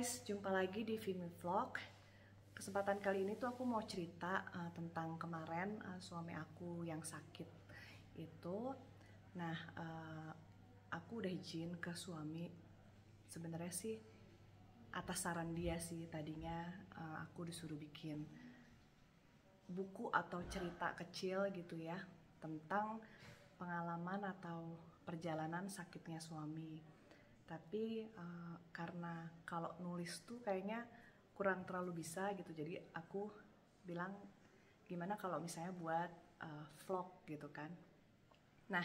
guys, jumpa lagi di Vimi Vlog. Kesempatan kali ini tuh aku mau cerita tentang kemarin suami aku yang sakit itu. Nah, aku udah izin ke suami. Sebenarnya sih atas saran dia sih, tadinya aku disuruh bikin buku atau cerita kecil gitu ya tentang pengalaman atau perjalanan sakitnya suami. Tapi karena kalau nulis tuh kayaknya kurang terlalu bisa gitu, jadi aku bilang gimana kalau misalnya buat vlog gitu kan. Nah,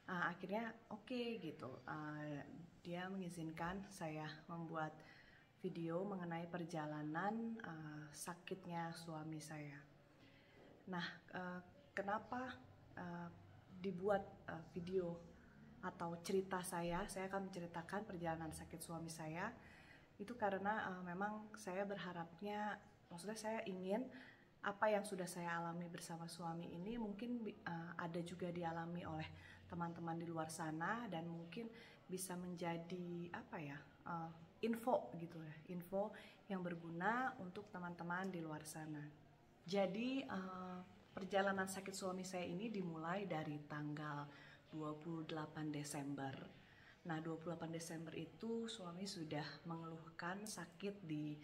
akhirnya oke gitu, dia mengizinkan saya membuat video mengenai perjalanan sakitnya suami saya. Nah, kenapa dibuat video atau cerita saya akan menceritakan perjalanan sakit suami saya, itu karena memang saya berharapnya, maksudnya saya ingin apa yang sudah saya alami bersama suami ini mungkin ada juga dialami oleh teman-teman di luar sana, dan mungkin bisa menjadi apa ya, info gitu ya, info yang berguna untuk teman-teman di luar sana. Jadi perjalanan sakit suami saya ini dimulai dari tanggal 28 Desember. Nah, 28 Desember itu suami sudah mengeluhkan sakit di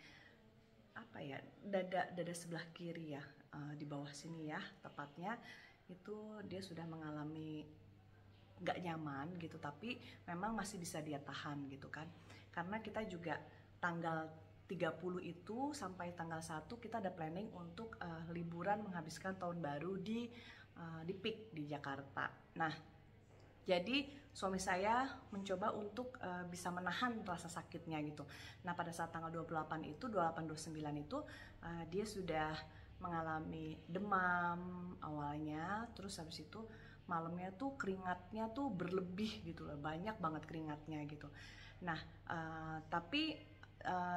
apa ya, dada sebelah kiri ya, di bawah sini ya tepatnya. Itu dia sudah mengalami nggak nyaman gitu, tapi memang masih bisa dia tahan gitu kan. Karena kita juga tanggal 30 itu sampai tanggal 1 kita ada planning untuk liburan menghabiskan tahun baru di PIK di Jakarta. Nah, jadi suami saya mencoba untuk bisa menahan rasa sakitnya gitu. Nah, pada saat tanggal 28 itu, 28-29 itu dia sudah mengalami demam awalnya, terus habis itu malamnya tuh keringatnya tuh berlebih gitu loh, banyak banget keringatnya gitu. Nah, tapi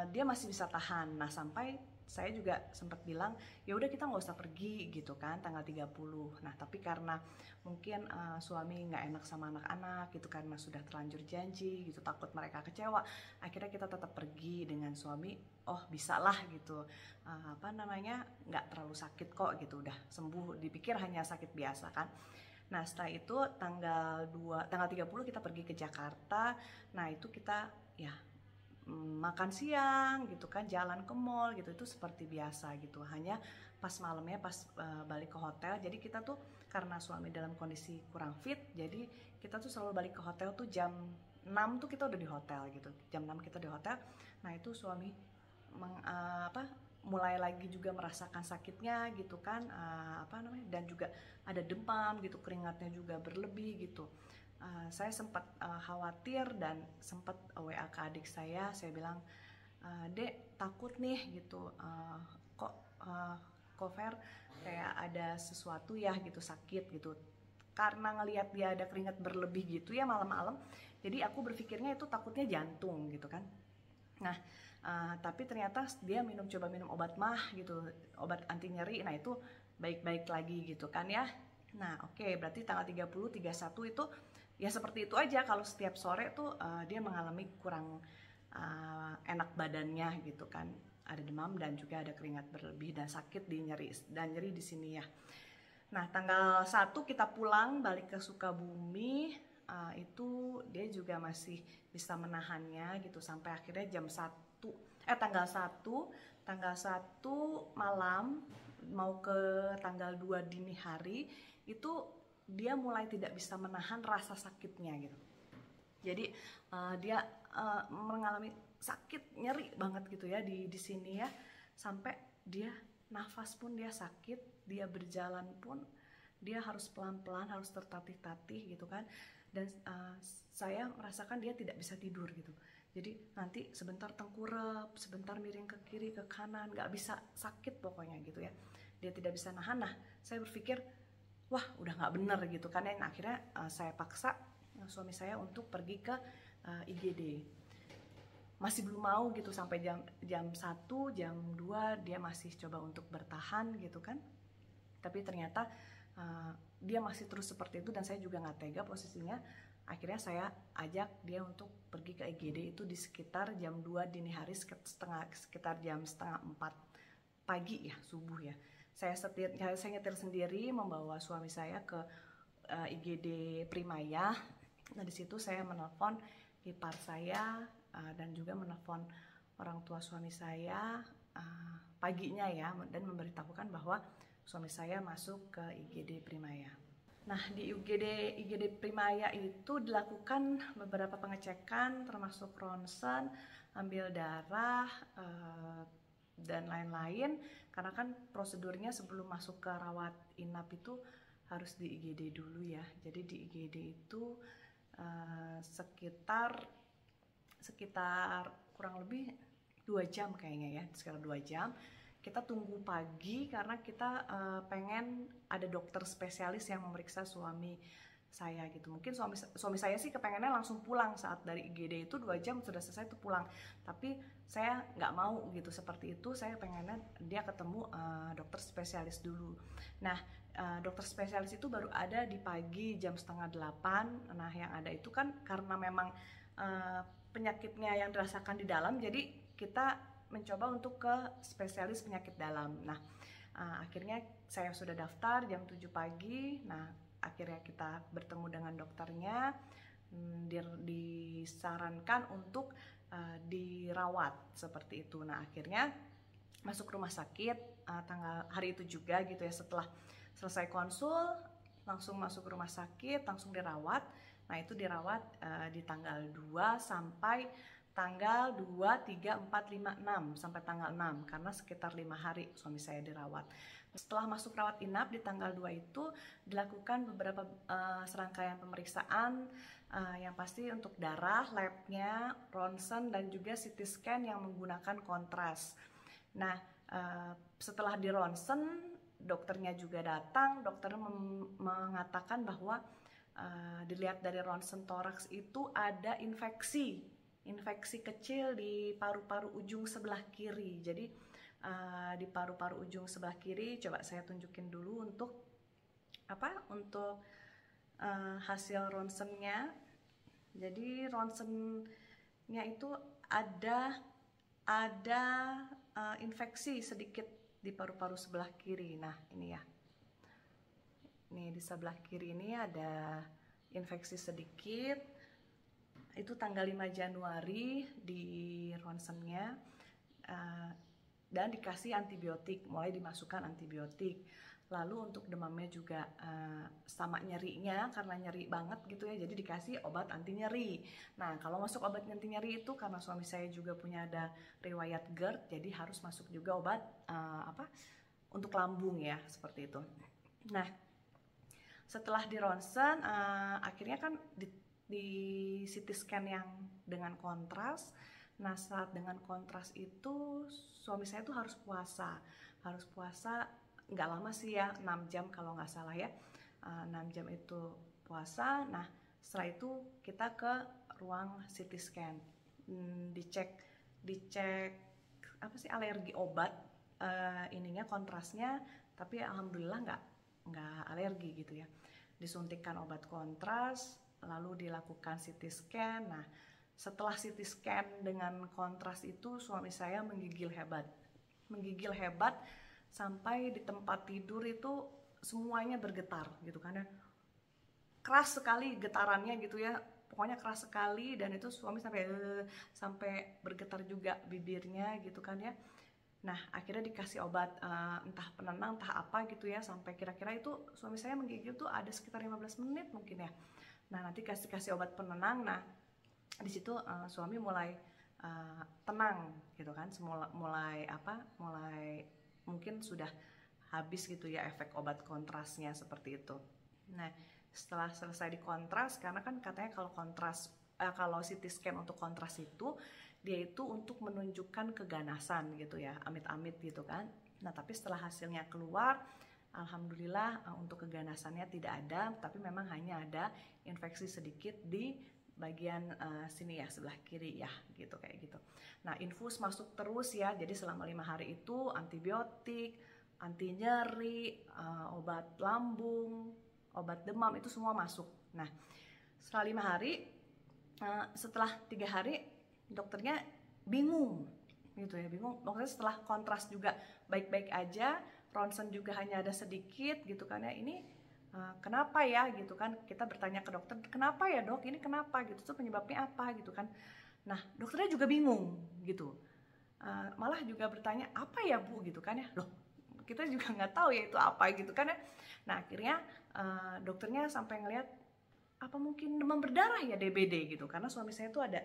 dia masih bisa tahan. Nah, sampai saya juga sempat bilang ya udah kita nggak usah pergi gitu kan tanggal 30. Nah, tapi karena mungkin suami nggak enak sama anak-anak gitu, karena sudah terlanjur janji gitu, takut mereka kecewa, akhirnya kita tetap pergi dengan suami. Oh, bisalah gitu, apa namanya, nggak terlalu sakit kok gitu, udah sembuh, dipikir hanya sakit biasa kan. Nah, setelah itu tanggal 30 kita pergi ke Jakarta. Nah, itu kita ya makan siang gitu kan, jalan ke mall gitu, itu seperti biasa gitu. Hanya pas malamnya, pas balik ke hotel, jadi kita tuh karena suami dalam kondisi kurang fit, jadi kita tuh selalu balik ke hotel tuh jam 6 tuh kita udah di hotel gitu, jam 6 kita di hotel. Nah, itu suami mulai lagi juga merasakan sakitnya gitu kan, apa namanya, dan juga ada demam gitu, keringatnya juga berlebih gitu. Saya sempat khawatir dan sempat WA ke adik saya bilang, Dek, takut nih gitu, kok Fer kayak ada sesuatu ya gitu, sakit gitu. Karena ngelihat dia ada keringat berlebih gitu ya malam-malam, jadi aku berpikirnya itu takutnya jantung gitu kan. Nah, tapi ternyata dia coba minum obat mah gitu, obat anti nyeri. Nah, itu baik-baik lagi gitu kan ya. Nah, oke, berarti tanggal 30, 31 itu ya seperti itu aja. Kalau setiap sore tuh dia mengalami kurang enak badannya gitu kan, ada demam dan juga ada keringat berlebih dan sakit di nyeri di sini ya. Nah, tanggal 1 kita pulang balik ke Sukabumi, itu dia juga masih bisa menahannya gitu sampai akhirnya tanggal 1 malam mau ke tanggal 2 dini hari itu dia mulai tidak bisa menahan rasa sakitnya gitu. Jadi dia mengalami sakit, nyeri banget gitu ya di sini ya, sampai dia nafas pun dia sakit, dia berjalan pun dia harus pelan-pelan, harus tertatih-tatih gitu kan. Dan saya merasakan dia tidak bisa tidur gitu. Jadi nanti sebentar tengkurap, sebentar miring ke kiri ke kanan, nggak bisa, sakit pokoknya gitu ya. Dia tidak bisa nahan. Nah, saya berpikir wah udah nggak bener gitu kan ya. Nah, akhirnya saya paksa suami saya untuk pergi ke IGD. Masih belum mau gitu, sampai jam 1, jam 2 dia masih coba untuk bertahan gitu kan. Tapi ternyata dia masih terus seperti itu, dan saya juga nggak tega posisinya. Akhirnya saya ajak dia untuk pergi ke IGD itu di sekitar jam 2 dini hari, sekitar jam setengah 4 pagi ya, subuh ya. Saya nyetir sendiri membawa suami saya ke IGD Primaya. Nah, di situ saya menelpon ipar saya dan juga menelpon orang tua suami saya paginya ya, dan memberitahukan bahwa suami saya masuk ke IGD Primaya. Nah, di IGD Primaya itu dilakukan beberapa pengecekan termasuk ronsen, ambil darah, dan lain-lain, karena kan prosedurnya sebelum masuk ke rawat inap itu harus di IGD dulu ya. Jadi di IGD itu sekitar kurang lebih 2 jam kayaknya ya, sekitar 2 jam. Kita tunggu pagi karena kita pengen ada dokter spesialis yang memeriksa suami saya gitu. Mungkin suami saya sih kepengennya langsung pulang saat dari IGD itu 2 jam sudah selesai tuh pulang. Tapi saya nggak mau gitu seperti itu. Saya pengennya dia ketemu dokter spesialis dulu. Nah, dokter spesialis itu baru ada di pagi jam setengah 8. Nah, yang ada itu kan karena memang penyakitnya yang dirasakan di dalam, jadi kita mencoba untuk ke spesialis penyakit dalam. Nah, akhirnya saya sudah daftar jam 7 pagi. Nah, akhirnya kita bertemu dengan dokternya, disarankan untuk dirawat seperti itu. Nah, akhirnya masuk rumah sakit tanggal hari itu juga gitu ya, setelah selesai konsul langsung masuk rumah sakit, langsung dirawat. Nah, itu dirawat di tanggal 2 sampai tanggal 2, 3, 4, 5, 6 sampai tanggal 6 karena sekitar 5 hari suami saya dirawat. Setelah masuk rawat inap di tanggal 2 itu dilakukan beberapa serangkaian pemeriksaan yang pasti untuk darah, labnya, ronsen, dan juga CT scan yang menggunakan kontras. Nah, setelah di ronsen, dokternya juga datang, dokternya mengatakan bahwa dilihat dari ronsen toraks itu ada infeksi kecil di paru-paru ujung sebelah kiri. Jadi di paru-paru ujung sebelah kiri, coba saya tunjukin dulu untuk hasil ronsennya. Jadi ronsennya itu ada infeksi sedikit di paru-paru sebelah kiri. Nah, ini ya. Nih di sebelah kiri ini ada infeksi sedikit. Itu tanggal 5 Januari di ronsennya, dan dikasih antibiotik, mulai dimasukkan antibiotik. Lalu untuk demamnya juga sama nyerinya, karena nyeri banget gitu ya, jadi dikasih obat anti nyeri. Nah, kalau masuk obat anti nyeri itu karena suami saya juga punya ada riwayat GERD, jadi harus masuk juga obat untuk lambung ya, seperti itu. Nah, setelah di ronsen, akhirnya kan di CT scan yang dengan kontras. Nah, saat dengan kontras itu suami saya tuh harus puasa nggak lama sih ya, 6 jam kalau nggak salah ya, 6 jam itu puasa. Nah, setelah itu kita ke ruang CT scan, dicek apa sih, alergi obat ininya kontrasnya, tapi alhamdulillah nggak alergi gitu ya. Disuntikkan obat kontras, lalu dilakukan CT scan. Nah, setelah CT scan dengan kontras itu suami saya menggigil hebat sampai di tempat tidur itu semuanya bergetar gitu kan ya. Keras sekali getarannya gitu ya, pokoknya keras sekali, dan itu suami sampai bergetar juga bibirnya gitu kan ya. Nah, akhirnya dikasih obat entah penenang entah apa gitu ya, sampai kira-kira itu suami saya menggigil tuh ada sekitar 15 menit mungkin ya. Nah, nanti kasih obat penenang. Nah, di situ suami mulai tenang gitu kan, mulai mungkin sudah habis gitu ya efek obat kontrasnya seperti itu. Nah, setelah selesai dikontras, karena kan katanya kalau CT scan untuk kontras itu dia itu untuk menunjukkan keganasan gitu ya, amit-amit gitu kan. Nah, tapi setelah hasilnya keluar, alhamdulillah untuk keganasannya tidak ada, tapi memang hanya ada infeksi sedikit di bagian sini ya, sebelah kiri ya, gitu kayak gitu. Nah, infus masuk terus ya, jadi selama 5 hari itu antibiotik, anti nyeri, obat lambung, obat demam itu semua masuk. Nah, setelah 5 hari, setelah 3 hari dokternya bingung gitu ya, bingung. Maksudnya setelah kontras juga baik-baik aja, ronsen juga hanya ada sedikit gitu kan ya, ini kenapa ya gitu kan, kita bertanya ke dokter, kenapa ya dok, ini kenapa gitu, tuh penyebabnya apa gitu kan. Nah dokternya juga bingung gitu, malah juga bertanya apa ya bu gitu kan ya, loh kita juga nggak tahu ya itu apa gitu kan ya. Nah akhirnya dokternya sampai ngelihat apa mungkin demam berdarah ya, DBD gitu, karena suami saya tuh ada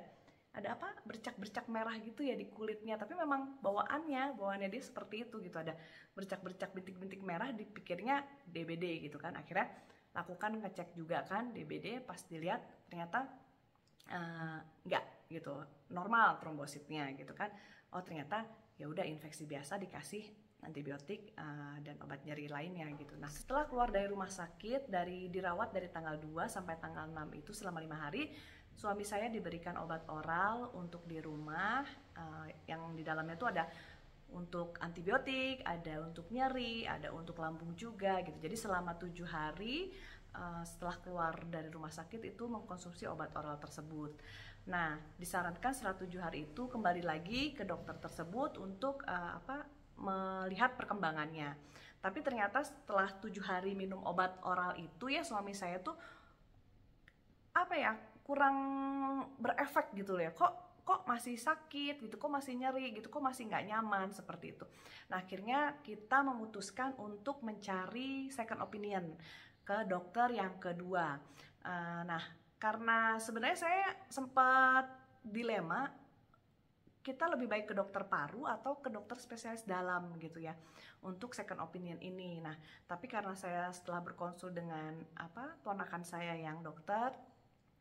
apa, bercak-bercak merah gitu ya di kulitnya, tapi memang bawaannya dia seperti itu gitu, ada bercak-bercak bintik-bintik merah, dipikirnya DBD gitu kan. Akhirnya lakukan ngecek juga kan DBD, pas dilihat ternyata enggak gitu, normal trombositnya gitu kan. Oh ternyata ya udah infeksi biasa, dikasih antibiotik dan obat nyeri lainnya gitu. Nah setelah keluar dari rumah sakit, dirawat dari tanggal 2 sampai tanggal 6 itu selama 5 hari, suami saya diberikan obat oral untuk di rumah, yang di dalamnya tuh ada untuk antibiotik, ada untuk nyeri, ada untuk lambung juga gitu. Jadi selama 7 hari setelah keluar dari rumah sakit itu mengkonsumsi obat oral tersebut. Nah disarankan setelah 7 hari itu kembali lagi ke dokter tersebut untuk melihat perkembangannya. Tapi ternyata setelah 7 hari minum obat oral itu ya, suami saya tuh kurang berefek gitu ya, kok masih sakit gitu, kok masih nyeri gitu, kok masih nggak nyaman seperti itu. Nah akhirnya kita memutuskan untuk mencari second opinion ke dokter yang kedua. Nah karena sebenarnya saya sempat dilema, kita lebih baik ke dokter paru atau ke dokter spesialis dalam gitu ya untuk second opinion ini. Nah tapi karena saya setelah berkonsul dengan ponakan saya yang dokter,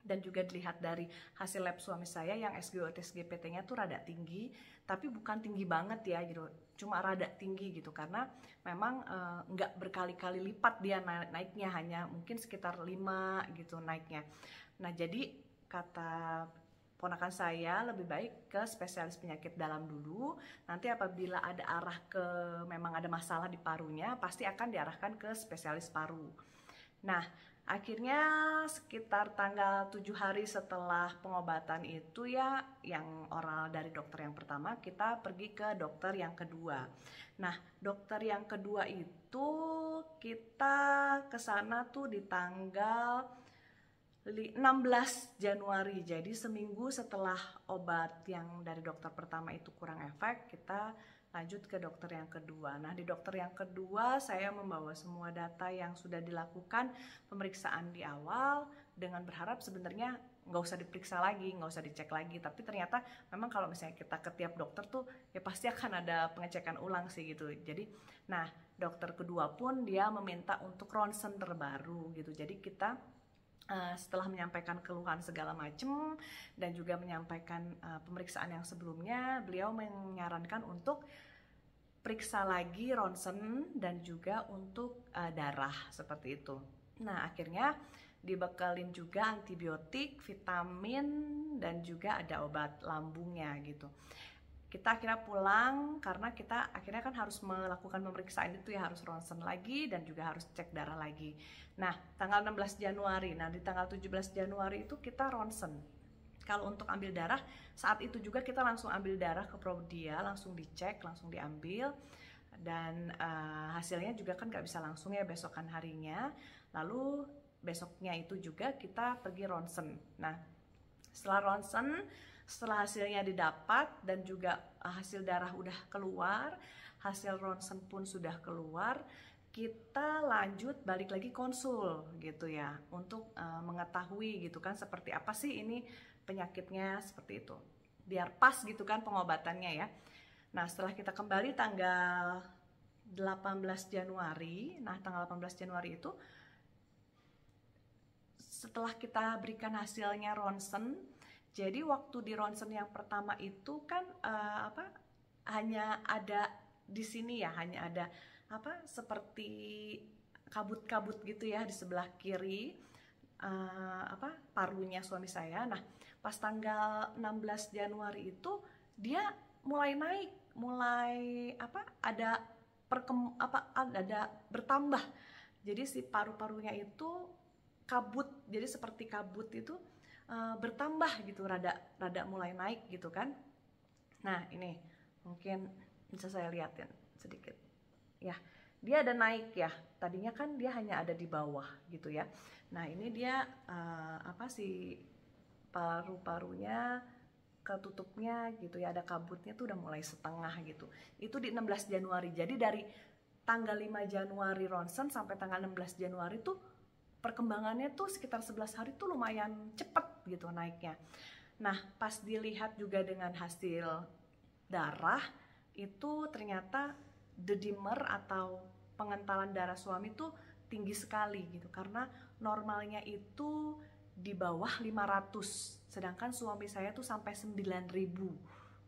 dan juga dilihat dari hasil lab suami saya yang SGO-SGPT-nya tuh rada tinggi, tapi bukan tinggi banget ya gitu, cuma rada tinggi gitu, karena memang nggak berkali-kali lipat dia naiknya, hanya mungkin sekitar 5 gitu naiknya. Nah jadi kata ponakan saya lebih baik ke spesialis penyakit dalam dulu, nanti apabila ada arah ke memang ada masalah di parunya, pasti akan diarahkan ke spesialis paru. Nah akhirnya sekitar tanggal 7 hari setelah pengobatan itu ya, yang oral dari dokter yang pertama, kita pergi ke dokter yang kedua. Nah dokter yang kedua itu kita kesana tuh di tanggal 16 Januari, jadi seminggu setelah obat yang dari dokter pertama itu kurang efek, kita lanjut ke dokter yang kedua. Nah di dokter yang kedua saya membawa semua data yang sudah dilakukan pemeriksaan di awal, dengan berharap sebenarnya nggak usah diperiksa lagi, nggak usah dicek lagi. Tapi ternyata memang kalau misalnya kita ke tiap dokter tuh ya pasti akan ada pengecekan ulang sih gitu. Jadi nah dokter kedua pun dia meminta untuk ronsen terbaru gitu. Jadi kita setelah menyampaikan keluhan segala macam dan juga menyampaikan pemeriksaan yang sebelumnya, beliau menyarankan untuk periksa lagi ronsen dan juga untuk darah seperti itu. Nah akhirnya dibekalin juga antibiotik, vitamin, dan juga ada obat lambungnya gitu. Kita akhirnya pulang karena kita akhirnya kan harus melakukan pemeriksaan itu ya, harus ronsen lagi dan juga harus cek darah lagi. Nah tanggal 16 Januari, nah di tanggal 17 Januari itu kita ronsen. Kalau untuk ambil darah, saat itu juga kita langsung ambil darah ke Prodia, langsung dicek, langsung diambil. Dan hasilnya juga kan gak bisa langsung ya, besokan harinya. Lalu besoknya itu juga kita pergi ronsen. Nah setelah ronsen, setelah hasilnya didapat dan juga hasil darah udah keluar, hasil ronsen pun sudah keluar, kita lanjut balik lagi konsul gitu ya, untuk mengetahui gitu kan seperti apa sih ini penyakitnya, seperti itu, biar pas gitu kan pengobatannya ya. Nah setelah kita kembali tanggal 18 Januari, nah tanggal 18 Januari itu setelah kita berikan hasilnya ronsen, jadi waktu di ronsen yang pertama itu kan hanya ada di sini ya, hanya ada seperti kabut-kabut gitu ya di sebelah kiri parunya suami saya. Nah pas tanggal 16 Januari itu dia mulai naik, mulai ada bertambah. Jadi si paru-parunya itu kabut, jadi seperti kabut itu bertambah gitu, rada mulai naik gitu kan. Nah ini mungkin bisa saya lihatin sedikit ya, dia ada naik ya, tadinya kan dia hanya ada di bawah gitu ya. Nah ini dia apa sih, paru-parunya ketutupnya gitu ya, ada kabutnya tuh udah mulai setengah gitu. Itu di 16 Januari. Jadi dari tanggal 5 Januari ronsen sampai tanggal 16 Januari tuh perkembangannya tuh sekitar 11 hari tuh lumayan cepet gitu naiknya. Nah pas dilihat juga dengan hasil darah itu ternyata dedimer atau pengentalan darah suami tuh tinggi sekali gitu, karena normalnya itu di bawah 500, sedangkan suami saya tuh sampai 9.000.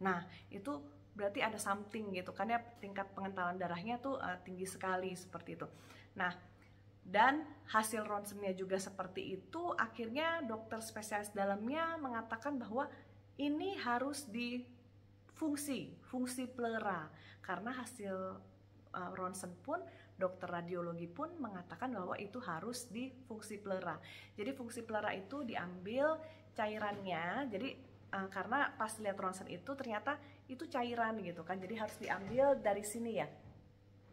Nah itu berarti ada something gitu kan ya, tingkat pengentalan darahnya tuh tinggi sekali seperti itu. Nah dan hasil ronsennya juga seperti itu, akhirnya dokter spesialis dalamnya mengatakan bahwa ini harus di fungsi pleura, karena hasil ronsen pun dokter radiologi pun mengatakan bahwa itu harus di fungsi pleura. Jadi fungsi pleura itu diambil cairannya, jadi karena pas lihat ronsen itu ternyata itu cairan gitu kan, jadi harus diambil dari sini ya,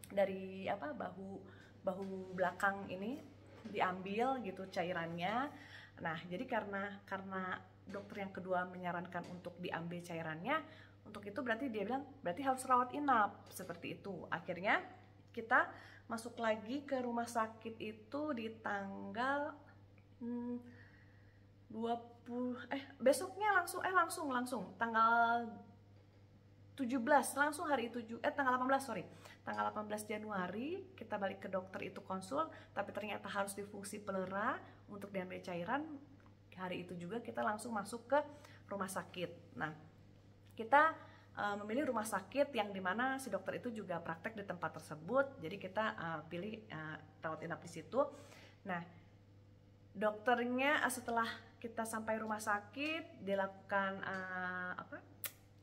dari apa, bahu belakang ini diambil gitu cairannya. Nah jadi karena dokter yang kedua menyarankan untuk diambil cairannya, untuk itu berarti dia bilang berarti harus rawat inap seperti itu. Akhirnya kita masuk lagi ke rumah sakit itu di tanggal besoknya langsung tanggal 17, langsung hari itu tanggal 18 sorry, tanggal 18 Januari kita balik ke dokter itu konsul, tapi ternyata harus difungsi pleura untuk diambil cairan. Hari itu juga kita langsung masuk ke rumah sakit. Nah kita memilih rumah sakit yang dimana si dokter itu juga praktek di tempat tersebut, jadi kita pilih rawat inap di situ. Nah dokternya setelah kita sampai rumah sakit dilakukan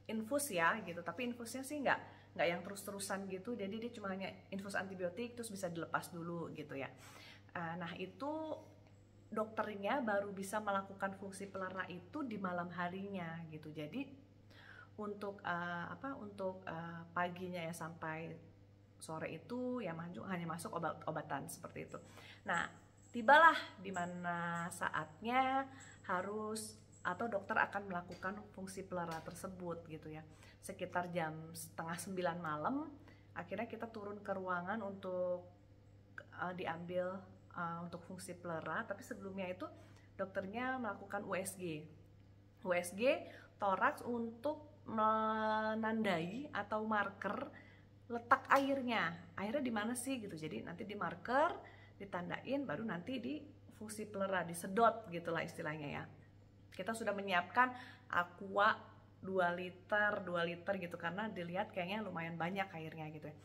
infus ya gitu, tapi infusnya sih nggak yang terus-terusan gitu, jadi dia cuma hanya infus antibiotik terus bisa dilepas dulu gitu ya. Nah itu dokternya baru bisa melakukan fungsi pleura itu di malam harinya gitu. Jadi untuk paginya ya sampai sore itu ya hanya masuk obat-obatan seperti itu. Nah tibalah dimana saatnya harus atau dokter akan melakukan fungsi pleura tersebut gitu ya. Sekitar jam 8:30 malam akhirnya kita turun ke ruangan untuk diambil untuk fungsi pleura. Tapi sebelumnya itu dokternya melakukan USG toraks untuk menandai atau marker letak airnya di mana sih gitu. Jadi nanti di marker ditandain, baru nanti di fungsi pleura disedot gitulah istilahnya ya. Kita sudah menyiapkan aqua 2 liter gitu, karena dilihat kayaknya lumayan banyak airnya gitu ya.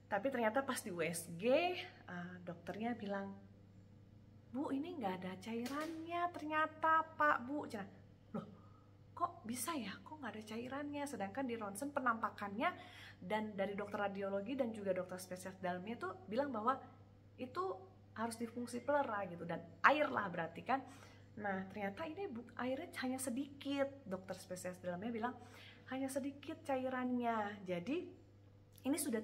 Tapi ternyata pas di USG dokternya bilang, "Bu, ini nggak ada cairannya ternyata Pak, Bu." Loh, kok bisa ya? Kok nggak ada cairannya? Sedangkan di ronsen penampakannya dan dari dokter radiologi dan juga dokter spesialis dalamnya tuh bilang bahwa itu harus difungsi pleura gitu, dan air lah berarti kan. Nah ternyata ini airnya hanya sedikit, dokter spesialis dalamnya bilang hanya sedikit cairannya. Jadi ini sudah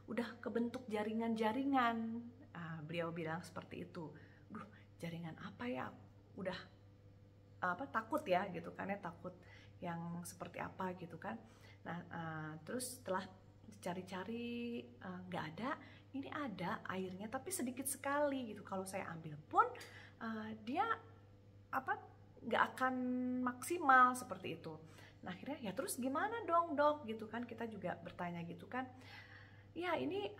udah kebentuk jaringan-jaringan. Beliau bilang seperti itu. Duh, jaringan apa ya? Udah takut ya gitu kan ya, takut yang seperti apa gitu kan. Nah terus setelah dicari-cari nggak ada, ini ada airnya tapi sedikit sekali gitu. Kalau saya ambil pun dia nggak akan maksimal seperti itu. Nah akhirnya ya terus gimana dong dok gitu kan, kita juga bertanya gitu kan. Ya ini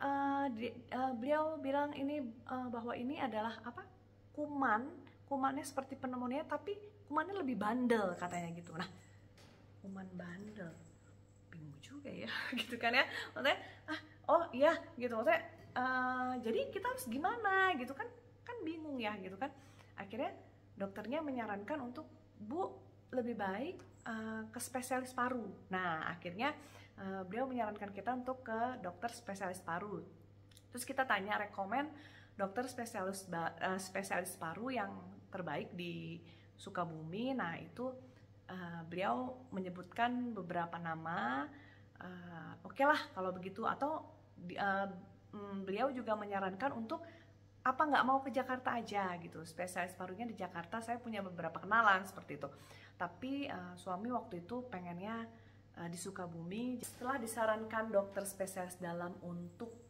beliau bilang ini bahwa ini adalah kumannya seperti pneumonia, tapi kumannya lebih bandel katanya gitu. Nah kuman bandel, bingung juga ya gitu kan ya, maksudnya oh iya gitu, maksudnya jadi kita harus gimana gitu kan bingung ya gitu kan. Akhirnya dokternya menyarankan untuk, Bu, lebih baik ke spesialis paru. Nah akhirnya beliau menyarankan kita untuk ke dokter spesialis paru. Terus kita tanya rekomen dokter spesialis paru yang terbaik di Sukabumi. Nah itu beliau menyebutkan beberapa nama. Oke lah kalau begitu, atau beliau juga menyarankan untuk apa nggak mau ke Jakarta aja gitu, spesialis parunya di Jakarta. Saya punya beberapa kenalan seperti itu, tapi suami waktu itu pengennya di Sukabumi. Setelah disarankan dokter spesialis dalam untuk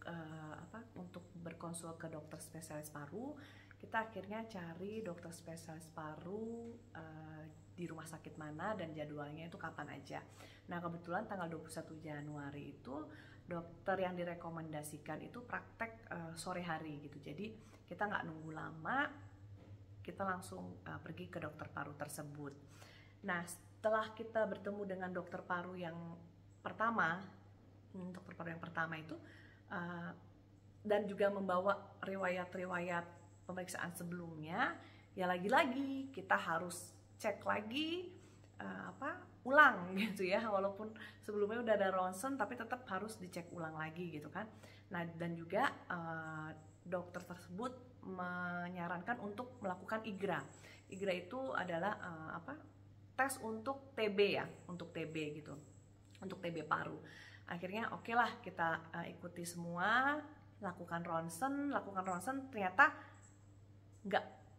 berkonsul ke dokter spesialis paru, kita akhirnya cari dokter spesialis paru di rumah sakit mana dan jadwalnya itu kapan aja. Nah kebetulan tanggal 21 Januari itu dokter yang direkomendasikan itu praktek sore hari gitu. Jadi kita nggak nunggu lama, kita langsung pergi ke dokter paru tersebut. Nah setelah kita bertemu dengan dokter paru yang pertama, itu dan juga membawa riwayat-riwayat pemeriksaan sebelumnya, ya lagi-lagi kita harus cek lagi ulang gitu ya, walaupun sebelumnya udah ada ronsen tapi tetap harus dicek ulang lagi gitu kan. Nah dan juga dokter tersebut menyarankan untuk melakukan IGRA. IGRA itu adalah tes untuk TB ya, untuk TB gitu, untuk TB paru. Akhirnya oke lah kita ikuti semua, lakukan ronsen ternyata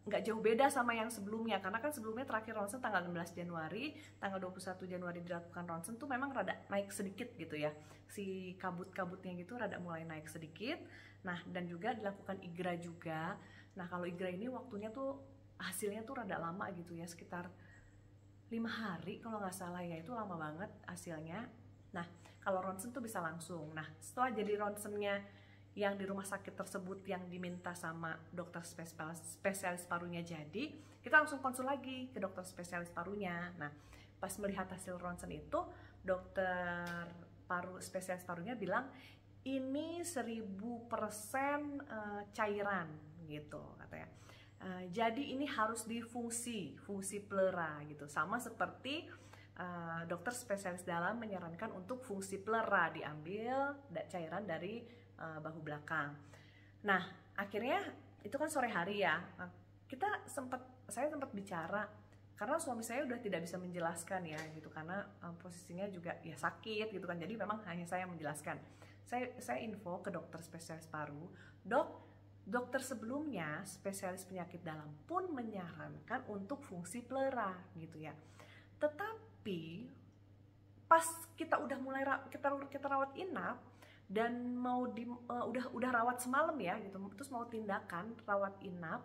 nggak jauh beda sama yang sebelumnya, karena kan sebelumnya terakhir ronsen tanggal 16 Januari, tanggal 21 Januari dilakukan ronsen tuh memang rada naik sedikit gitu ya, si kabut-kabutnya gitu rada mulai naik sedikit. Nah dan juga dilakukan IGRA juga. Nah kalau IGRA ini waktunya tuh hasilnya tuh rada lama gitu ya, sekitar 5 hari kalau nggak salah ya, itu lama banget hasilnya. Nah kalau ronsen tuh bisa langsung. Nah setelah jadi ronsennya yang di rumah sakit tersebut yang diminta sama dokter spesialis parunya jadi, kita langsung konsul lagi ke dokter spesialis parunya. Nah pas melihat hasil ronsen itu, dokter spesialis parunya bilang ini 1000% cairan gitu katanya. Jadi ini harus fungsi pleura gitu, sama seperti dokter spesialis dalam menyarankan untuk fungsi pleura, diambil cairan dari bahu belakang. Nah akhirnya itu kan sore hari ya, saya sempat bicara, karena suami saya udah tidak bisa menjelaskan ya gitu, karena posisinya juga ya sakit gitu kan, jadi memang hanya saya menjelaskan. Saya info ke dokter spesialis paru, dokter sebelumnya spesialis penyakit dalam pun menyarankan untuk fungsi pleura gitu ya. Tetapi pas kita udah mulai kita rawat inap dan mau udah rawat semalam ya gitu, terus mau tindakan rawat inap,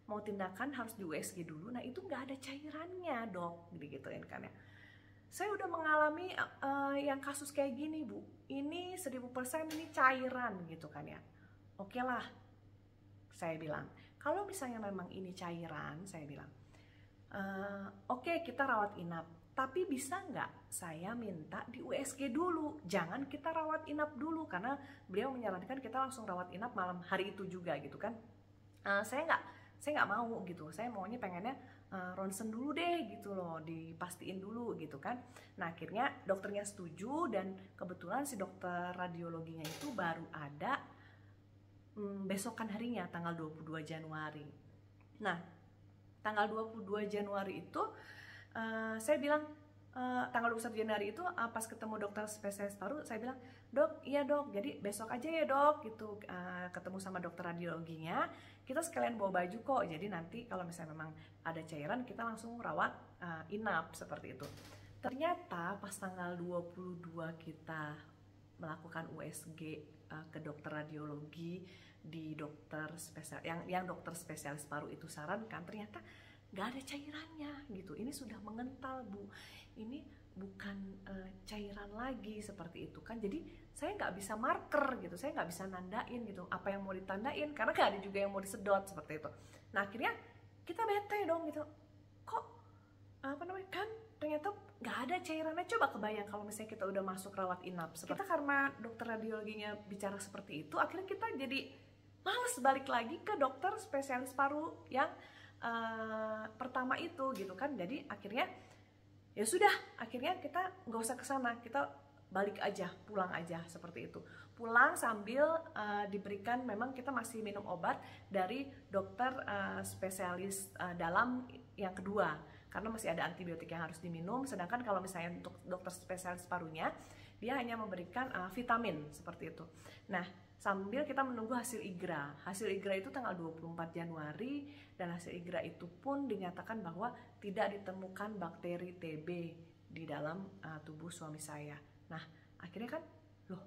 mau tindakan harus di USG dulu. Nah itu nggak ada cairannya dok, gituin kan ya. Saya udah mengalami yang kasus kayak gini bu, ini 1000% ini cairan gitu kan ya. Oke lah, saya bilang kalau misalnya memang ini cairan, saya bilang oke, kita rawat inap, tapi bisa nggak saya minta di USG dulu, jangan kita rawat inap dulu, karena beliau menyarankan kita langsung rawat inap malam hari itu juga gitu kan. Saya nggak mau gitu, saya maunya pengennya ronsen dulu deh gitu loh, dipastiin dulu gitu kan. Nah akhirnya dokternya setuju, dan kebetulan si dokter radiologinya itu baru ada besokan harinya tanggal 22 Januari. Nah tanggal 22 Januari itu saya bilang, tanggal 21 Januari itu pas ketemu dokter spesialis paru, saya bilang, dok, iya dok, jadi besok aja ya dok gitu, ketemu sama dokter radiologinya, kita sekalian bawa baju kok, jadi nanti kalau misalnya memang ada cairan kita langsung rawat inap seperti itu. Ternyata pas tanggal 22 kita melakukan USG ke dokter radiologi di dokter spesialis yang dokter spesialis paru itu sarankan, ternyata nggak ada cairannya gitu. Ini sudah mengental bu, ini bukan cairan lagi seperti itu kan. Jadi saya nggak bisa marker gitu, saya nggak bisa nandain gitu apa yang mau ditandain, karena nggak ada juga yang mau disedot seperti itu. Nah akhirnya kita bete dong gitu, kok kan ternyata nggak ada cairannya. Coba kebayang kalau misalnya kita udah masuk rawat inap, kita karena dokter radiologinya bicara seperti itu, akhirnya kita jadi males balik lagi ke dokter spesialis paru yang pertama itu gitu kan. Jadi akhirnya ya sudah, akhirnya kita nggak usah ke sana, kita balik aja, pulang aja seperti itu. Pulang sambil diberikan, memang kita masih minum obat dari dokter spesialis dalam yang kedua, karena masih ada antibiotik yang harus diminum. Sedangkan kalau misalnya untuk dokter spesialis parunya, dia hanya memberikan vitamin seperti itu. Nah, sambil kita menunggu hasil IGRA. Hasil IGRA itu tanggal 24 Januari, dan hasil IGRA itu pun dinyatakan bahwa tidak ditemukan bakteri TB di dalam tubuh suami saya. Nah, akhirnya kan, loh,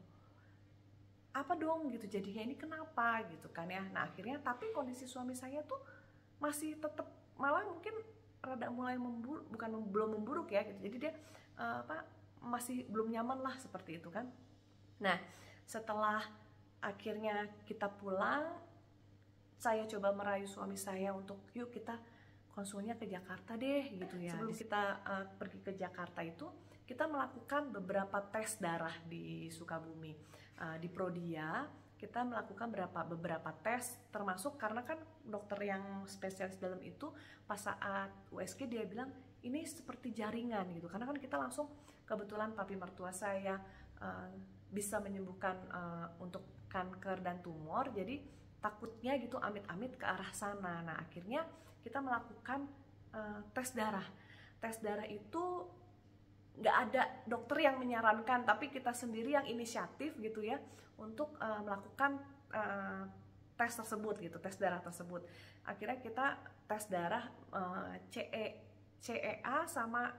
apa dong gitu jadinya, ini kenapa gitu kan ya. Nah, akhirnya tapi kondisi suami saya tuh masih tetap, malah mungkin rada mulai memburuk, belum memburuk ya gitu. Jadi dia masih belum nyaman lah seperti itu kan. Nah, setelah akhirnya kita pulang, saya coba merayu suami saya untuk yuk kita konsulnya ke Jakarta deh gitu ya. Sebelum kita pergi ke Jakarta itu, kita melakukan beberapa tes darah di Sukabumi. Di Prodia kita melakukan beberapa tes, termasuk karena kan dokter yang spesialis dalam itu pas saat USG dia bilang ini seperti jaringan gitu, karena kan kita langsung, kebetulan papi mertua saya bisa menyembuhkan untuk kanker dan tumor, jadi takutnya gitu amit-amit ke arah sana. Nah, akhirnya kita melakukan tes darah. Tes darah itu nggak ada dokter yang menyarankan, tapi kita sendiri yang inisiatif gitu ya untuk melakukan tes tersebut gitu, tes darah tersebut. Akhirnya kita tes darah CEA sama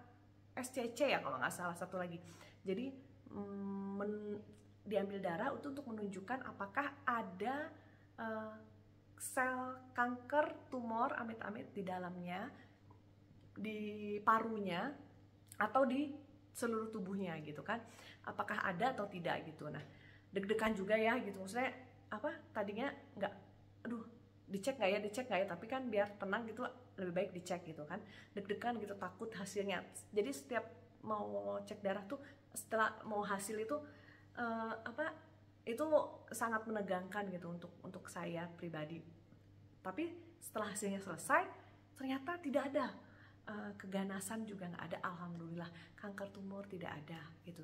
SCC ya kalau nggak salah, satu lagi. Jadi diambil darah untuk menunjukkan apakah ada sel kanker tumor amit-amit di dalamnya, di parunya atau di seluruh tubuhnya gitu kan, apakah ada atau tidak gitu. Nah, deg-degan juga ya gitu, maksudnya tadinya nggak, dicek nggak ya, tapi kan biar tenang gitu lebih baik dicek gitu kan, deg-degan gitu, takut hasilnya. Jadi setiap mau cek darah tuh, setelah mau hasil itu itu sangat menegangkan gitu untuk saya pribadi. Tapi setelah hasilnya selesai, ternyata tidak ada keganasan, juga nggak ada, alhamdulillah. Kanker tumor tidak ada gitu.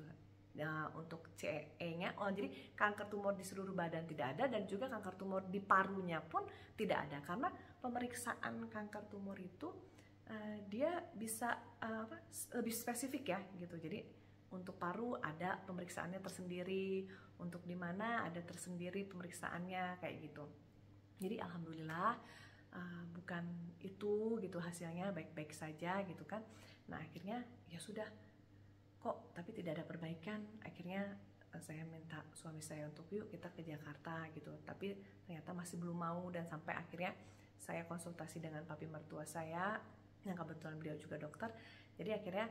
Nah, untuk CE-nya, jadi kanker tumor di seluruh badan tidak ada, dan juga kanker tumor di parunya pun tidak ada. Karena pemeriksaan kanker tumor itu dia bisa lebih spesifik ya gitu. Jadi untuk paru ada pemeriksaannya tersendiri, untuk di mana ada tersendiri pemeriksaannya kayak gitu. Jadi alhamdulillah bukan itu gitu, hasilnya baik-baik saja gitu kan. Nah, akhirnya ya sudah kok, tapi tidak ada perbaikan. Akhirnya saya minta suami saya untuk yuk kita ke Jakarta gitu, tapi ternyata masih belum mau. Dan sampai akhirnya saya konsultasi dengan papi mertua saya yang kebetulan beliau juga dokter. Jadi akhirnya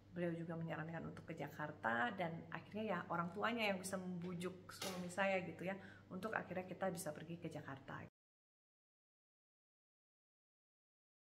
beliau juga menyarankan untuk ke Jakarta, dan akhirnya ya orang tuanya yang bisa membujuk suami saya gitu ya untuk akhirnya kita bisa pergi ke Jakarta.